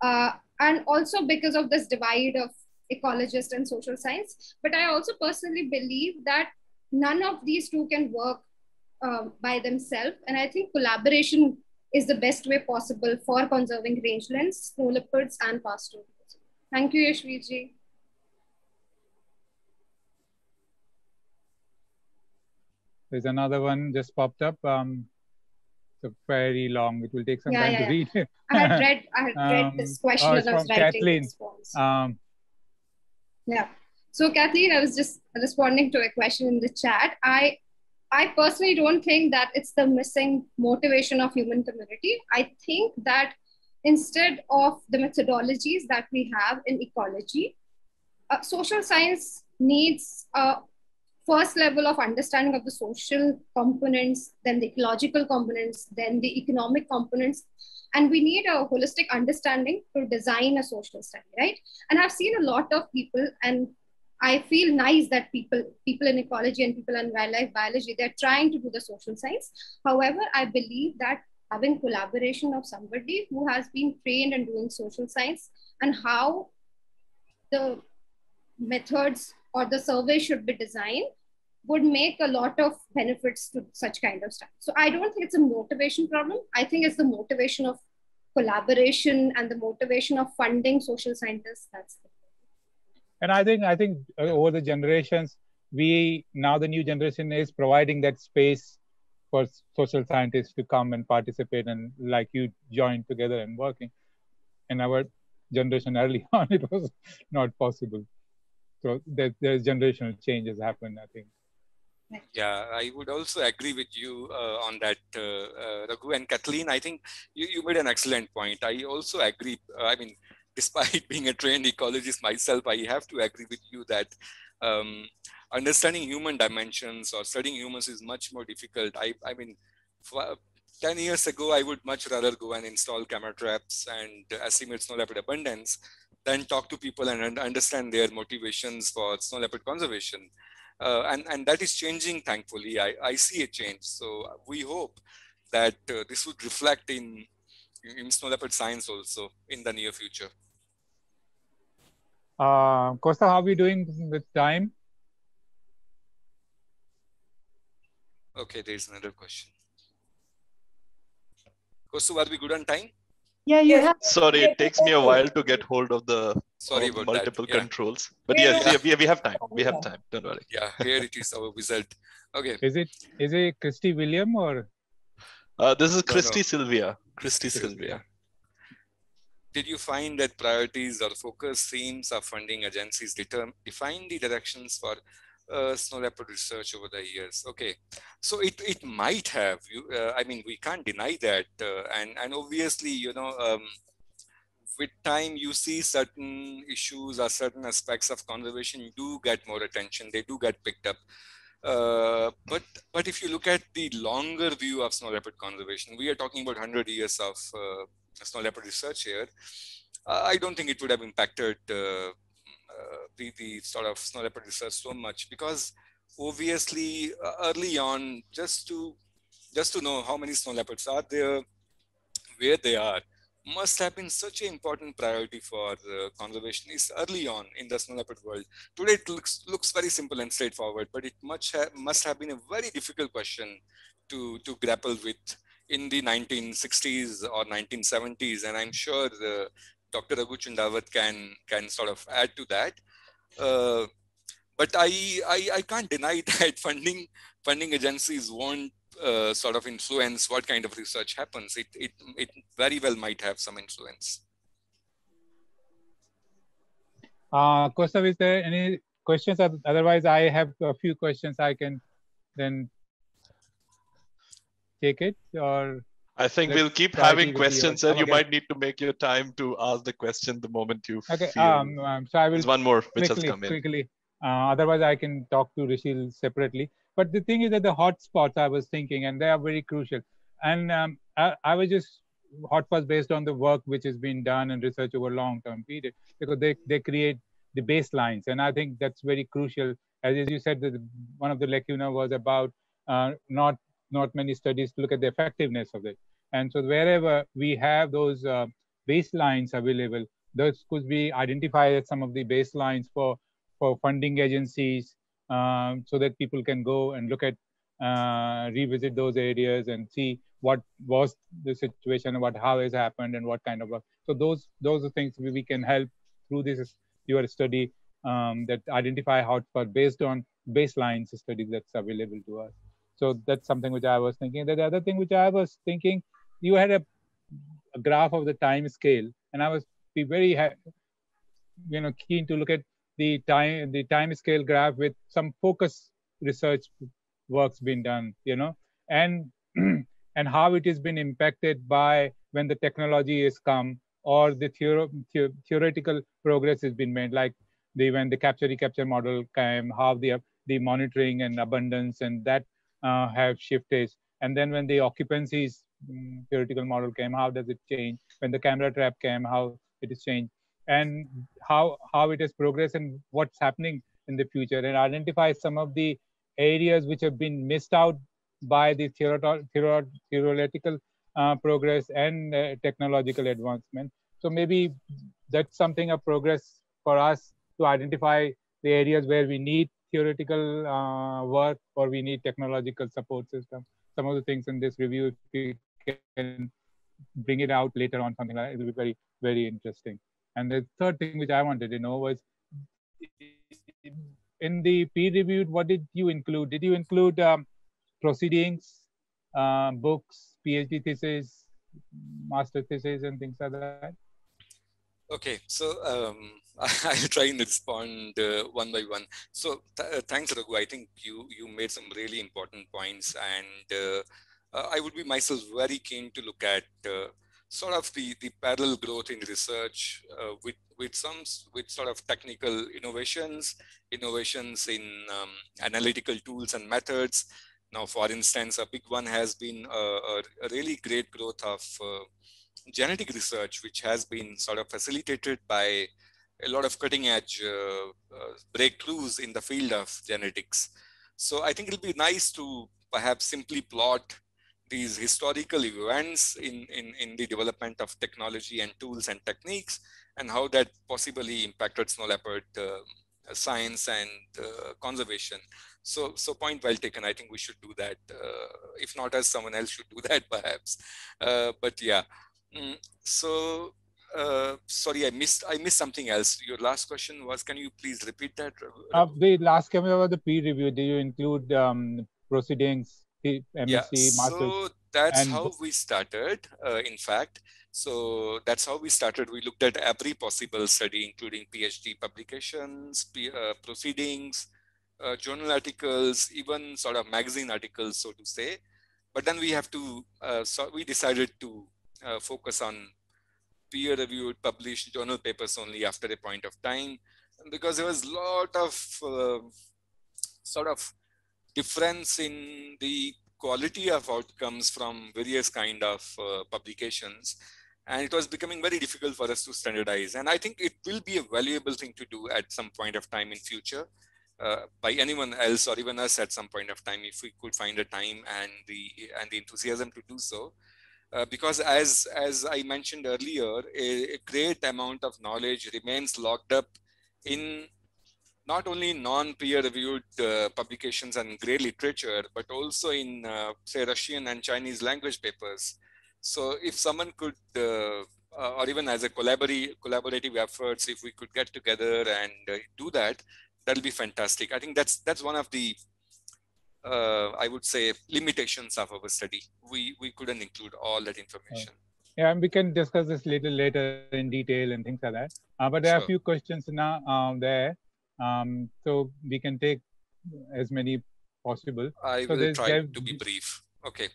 and also because of this divide of ecologist and social science. But I also personally believe that none of these two can work by themselves. And I think collaboration is the best way possible for conserving rangelands, snow leopards, and pastoral. Thank you, Yashvirji. There's another one just popped up. It's very long. It will take some time to read. I had read this question as I was writing the response. Yeah. So Kathleen, I was just responding to a question in the chat. I personally don't think that it's the missing motivation of human community. I think that instead of the methodologies that we have in ecology, social science needs a first level of understanding of the social components, then the ecological components, then the economic components. And we need a holistic understanding to design a social study, right? And I've seen a lot of people, and I feel nice that people in ecology and people in wildlife biology, they're trying to do the social science. However, I believe that having collaboration of somebody who has been trained in doing social science and how the methods or the survey should be designed would make a lot of benefits to such kind of stuff. So I don't think it's a motivation problem. I think it's the motivation of collaboration and the motivation of funding social scientists. That's the And I think over the generations, now the new generation is providing that space for social scientists to come and participate, and like you join together and working. In our generation early on, it was not possible. So there's generational changes happen, I think. Yeah, I would also agree with you on that, Raghu and Kathleen. I think you made an excellent point. I also agree. I mean, despite being a trained ecologist myself, I have to agree with you that understanding human dimensions or studying humans is much more difficult. I mean, 10 years ago, I would much rather go and install camera traps and estimate snow leopard abundance than talk to people and understand their motivations for snow leopard conservation. And that is changing, thankfully. I see a change. So we hope that this would reflect in snow leopard science also in the near future. Costa, how are we doing with time? Okay, there's another question. Costa, are we good on time? Yeah, you have. Sorry, it takes me a while to get hold of the multiple that. controls. But yes, we have time. We have time. Don't worry. Yeah, here it is, our result. Okay. Is it Christy William or? This is Christy Sylvia. Christy Sylvia. Did you find that priorities or focus themes of funding agencies define the directions for snow leopard research over the years. Okay, so it might have. I mean, we can't deny that, and obviously, with time you see certain issues or certain aspects of conservation do get more attention. They do get picked up. But if you look at the longer view of snow leopard conservation, we are talking about 100 years of snow leopard research here. I don't think it would have impacted the sort of snow leopard research so much, because obviously early on, just to know how many snow leopards are there, where they are, must have been such an important priority for conservationists early on in the snow leopard world. Today it looks very simple and straightforward, but it must have been a very difficult question to grapple with in the 1960s or 1970s, and I'm sure Dr. Raghu Chundawat can sort of add to that. But I can't deny that funding agencies won't sort of influence what kind of research happens. It very well might have some influence. Kostav, is there any questions? Otherwise, I have a few questions. I can then take it, or I think we'll keep having questions, sir. You might need to make your time to ask the question the moment you feel. So I will. There's one more which has come in. Quickly. Otherwise, I can talk to Rishil separately. But the thing is that the hotspots I was thinking, and they are very crucial. And I was just hotspots based on the work which has been done and research over a long-term period, because they create the baselines. And I think that's very crucial. As you said, that one of the lacuna was about not many studies to look at the effectiveness of it. And so wherever we have those baselines available, those could be identified as some of the baselines for funding agencies, so that people can go and look at, revisit those areas and see what was the situation, how has happened, and what kind of work. So those are things we can help through this your study, that identify hotspot based on baselines studies that's available to us. So that's something which I was thinking. The other thing which I was thinking, you had a graph of the time scale, and I was very keen to look at the time scale graph with some focus research works being done, and and how it has been impacted by when the technology has come, or the theoretical progress has been made, like when the capture recapture model came, how the monitoring and abundance and that have shifted, and then when the occupancies theoretical model came, how does it change? When the camera trap came, how it has changed, and how it has progressed, and what's happening in the future, and identify some of the areas which have been missed out by the theoretical progress and technological advancement. So maybe that's something of progress for us to identify the areas where we need theoretical work, or we need technological support system. Some of the things in this review, if we can bring it out later on, something like that, it will be very, very interesting. And the third thing which I wanted to know was, in the peer-reviewed, what did you include? Did you include proceedings, books, PhD thesis, master thesis, and things like that? Okay, so I'll try and respond one by one. So thanks, Raghu. I think you made some really important points, and I would be myself very keen to look at sort of the parallel growth in research with sort of technical innovations in analytical tools and methods. Now, for instance, a big one has been a really great growth of genetic research, which has been sort of facilitated by a lot of cutting edge breakthroughs in the field of genetics. So I think it'll be nice to perhaps simply plot these historical events in the development of technology and tools and techniques, and how that possibly impacted snow leopard science and conservation. So point well taken. I think we should do that. If not us, someone else should do that perhaps. But yeah. So sorry, I missed something else. Your last question was, can you please repeat that? The last comment about the peer review, do you include proceedings, MSc, yeah, masters? So that's how we started, in fact. So that's how we started. We looked at every possible study, including PhD publications, proceedings, journal articles, even sort of magazine articles, so to say. But then we have to, so we decided to focus on peer-reviewed, published journal papers only after a point of time, because there was a lot of sort of difference in the quality of outcomes from various kind of publications. And it was becoming very difficult for us to standardize. And I think it will be a valuable thing to do at some point of time in future by anyone else or even us at some point of time, if we could find a time and the enthusiasm to do so. Because as I mentioned earlier, a great amount of knowledge remains locked up in not only non-peer-reviewed publications and grey literature, but also in, say, Russian and Chinese language papers. So if someone could, or even as a collaborative efforts, if we could get together and do that, that'll be fantastic. I think that's one of the, I would say, limitations of our study. We couldn't include all that information. Yeah, and we can discuss this little later in detail and things like that. But there are a few questions now there. So we can take as many possible. I will try to be brief. Okay.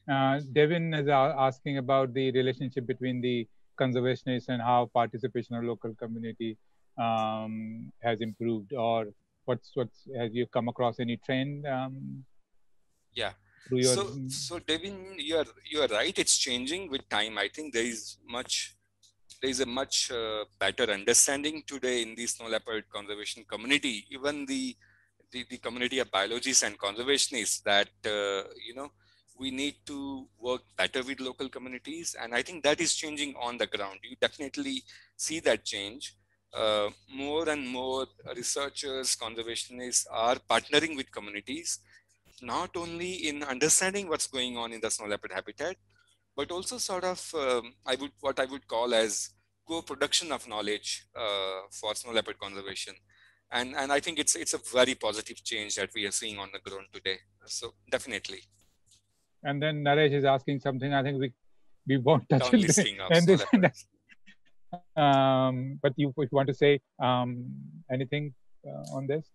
Devin is asking about the relationship between the conservationists and how participation of local community has improved, or what's have you come across any trend? Yeah. So Devin, you're right. It's changing with time. I think there is a much better understanding today in the snow leopard conservation community, even the community of biologists and conservationists, that we need to work better with local communities, and I think that is changing on the ground. You definitely see that change. More and more researchers, conservationists are partnering with communities, not only in understanding what's going on in the snow leopard habitat, but also sort of what I would call as co-production of knowledge for snow leopard conservation. And I think it's a very positive change that we are seeing on the ground today. So definitely. And then Naresh is asking something. I think we won't touch it. But if you want to say anything on this?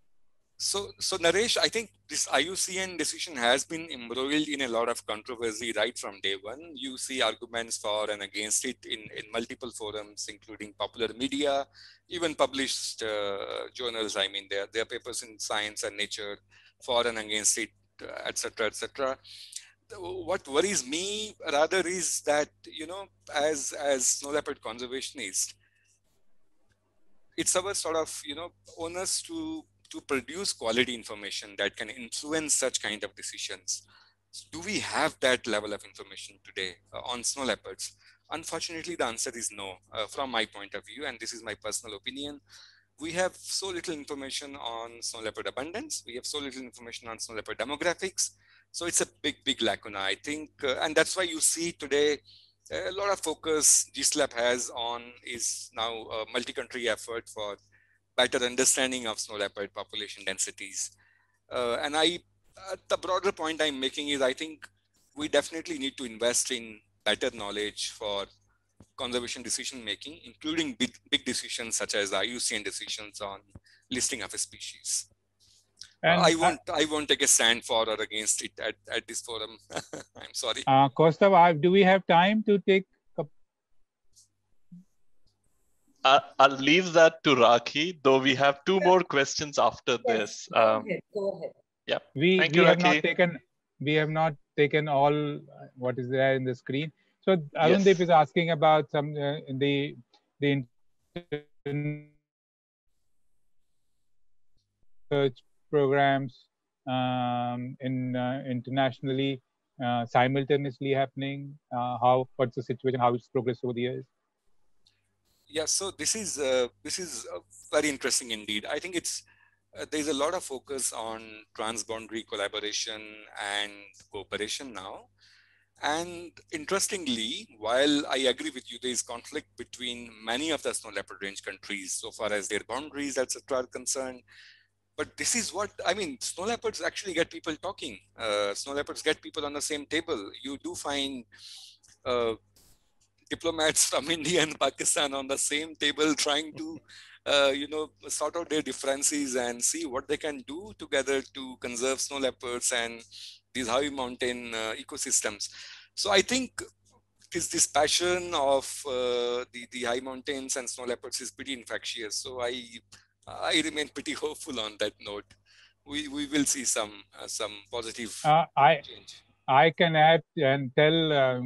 So Naresh, I think this IUCN decision has been embroiled in a lot of controversy right from day one. You see arguments for and against it in multiple forums, including popular media, even published journals. I mean, there are papers in Science and Nature for and against it, etc., etc. What worries me rather is that, as snow leopard conservationists, it's our sort of, onus to produce quality information that can influence such kind of decisions. Do we have that level of information today on snow leopards? Unfortunately, the answer is no, from my point of view, and this is my personal opinion. We have so little information on snow leopard abundance. We have so little information on snow leopard demographics. So it's a big lacuna, I think. And that's why you see today a lot of focus GSLAP has on is now a multi-country effort for better understanding of snow leopard population densities. And the broader point I'm making is I think we definitely need to invest in better knowledge for conservation decision making, including big decisions such as IUCN decisions on listing of a species. I won't take a stand for or against it at this forum. I'm sorry. Kaustav, do we have time to take? I'll leave that to Rakhi, though we have two more questions after this. Go ahead. Yeah. We have not taken all what is there in the screen. So Arundeep is asking about some in the research programs internationally simultaneously happening. What's the situation? How it's progressed over the years? Yeah, so this is very interesting indeed. I think there's a lot of focus on transboundary collaboration and cooperation now. And interestingly, while I agree with you, there is conflict between many of the snow leopard range countries so far as their boundaries, etc. are concerned. But this is what, I mean, snow leopards actually get people talking. Snow leopards get people on the same table. You do find diplomats from India and Pakistan on the same table trying to sort out their differences and see what they can do together to conserve snow leopards and these high mountain ecosystems. So I think this passion of the high mountains and snow leopards is pretty infectious. So I remain pretty hopeful on that note. We will see some positive change. I can add and tell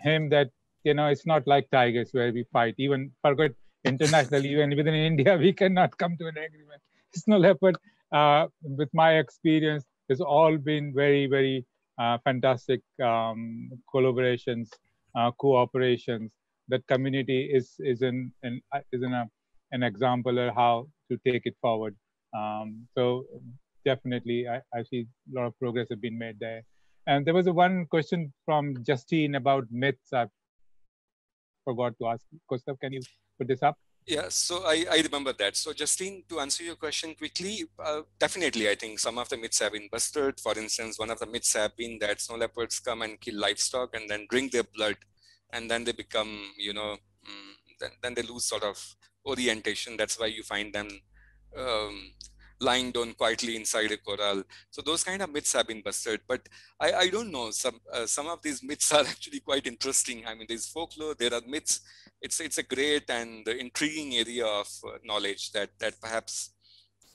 him that it's not like tigers where we fight. Even forget internationally, even within India, we cannot come to an agreement. Snow leopard, with my experience, has all been very, very fantastic collaborations, cooperations. That community is an example of how to take it forward. So definitely, I see a lot of progress have been made there. And there was one question from Justine about myths. I forgot to ask. Gustav, can you put this up? Yeah, so I remember that. So Justine, to answer your question quickly, definitely I think some of the myths have been busted. For instance, one of the myths have been that snow leopards come and kill livestock and then drink their blood, and then they become, then they lose sort of orientation. That's why you find them lying down quietly inside a corral. So those kind of myths have been busted, but I don't know, some of these myths are actually quite interesting. I mean, there's folklore, there are myths. It's a great and intriguing area of knowledge that perhaps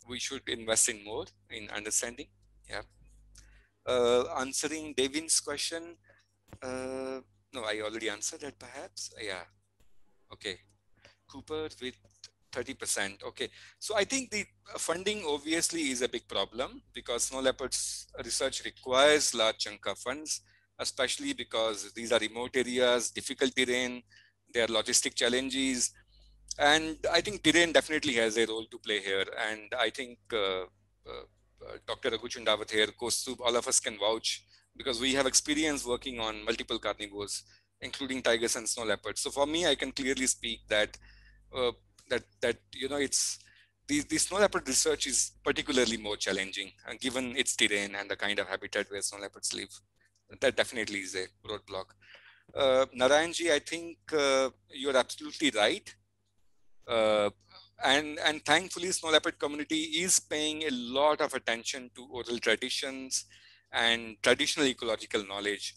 we should invest in more in understanding. Yeah. Answering Devin's question. No, I already answered that perhaps. Yeah. Okay. Cooper with 30%. Okay, so I think the funding obviously is a big problem because snow leopards research requires large chunk of funds, especially because these are remote areas, difficult terrain, there are logistic challenges, and I think terrain definitely has a role to play here. And I think Dr. Raghu Chundawat here, Kaustubh, all of us can vouch because we have experience working on multiple carnivores, including tigers and snow leopards. So for me, I can clearly speak that it's the snow leopard research is particularly more challenging given its terrain and the kind of habitat where snow leopards live. That definitely is a roadblock. Narayanji, I think you're absolutely right. And thankfully, snow leopard community is paying a lot of attention to oral traditions and traditional ecological knowledge.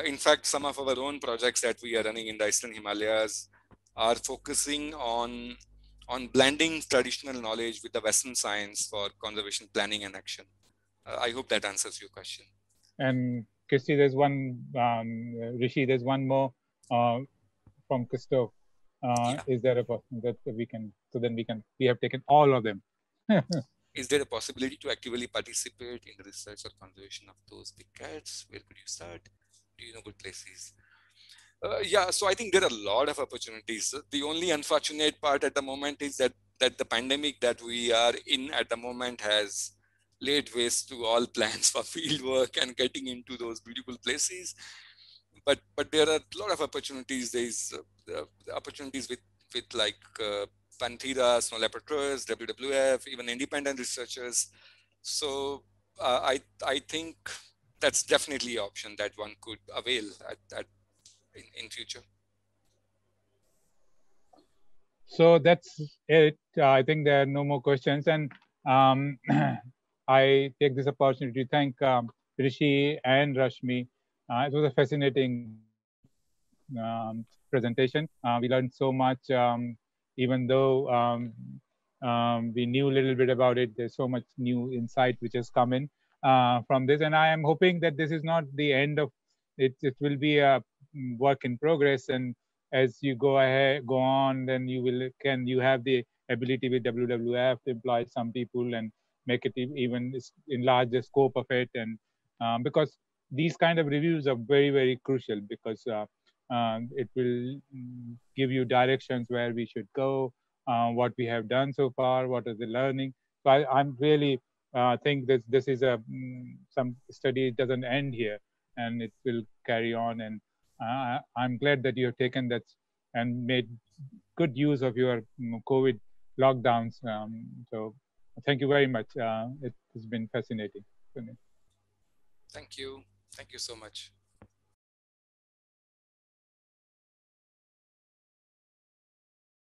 In fact, some of our own projects that we are running in the Eastern Himalayas are focusing on blending traditional knowledge with the Western science for conservation planning and action. I hope that answers your question. And Christy, there's one, Rishi, there's one more from Christoph. Is there a possibility that we have taken all of them? Is there a possibility to actively participate in the research or conservation of those big cats? Where could you start? Do you know good places? Yeah, so I think there are a lot of opportunities. The only unfortunate part at the moment is that the pandemic that we are in at the moment has laid waste to all plans for field work and getting into those beautiful places. But there are a lot of opportunities. There's opportunities with like Panthera, Snow Leopard Trust, WWF, even independent researchers. So I think that's definitely an option that one could avail in future. So that's it. I think there are no more questions, and I take this opportunity to thank Rishi and Rashmi. It was a fascinating presentation. We learned so much, even though we knew a little bit about it. There's so much new insight which has come in from this, and I am hoping that this is not the end of it. It will be a work in progress, and as you go on, then you have the ability with WWF to employ some people and make it even enlarge the scope of it. And because these kind of reviews are very, very crucial, because it will give you directions where we should go, what we have done so far, what is the learning. So I'm really think that this is some study. It doesn't end here, and it will carry on. And I'm glad that you have taken that and made good use of your COVID lockdowns. So thank you very much. It has been fascinating. Thank you. Thank you so much.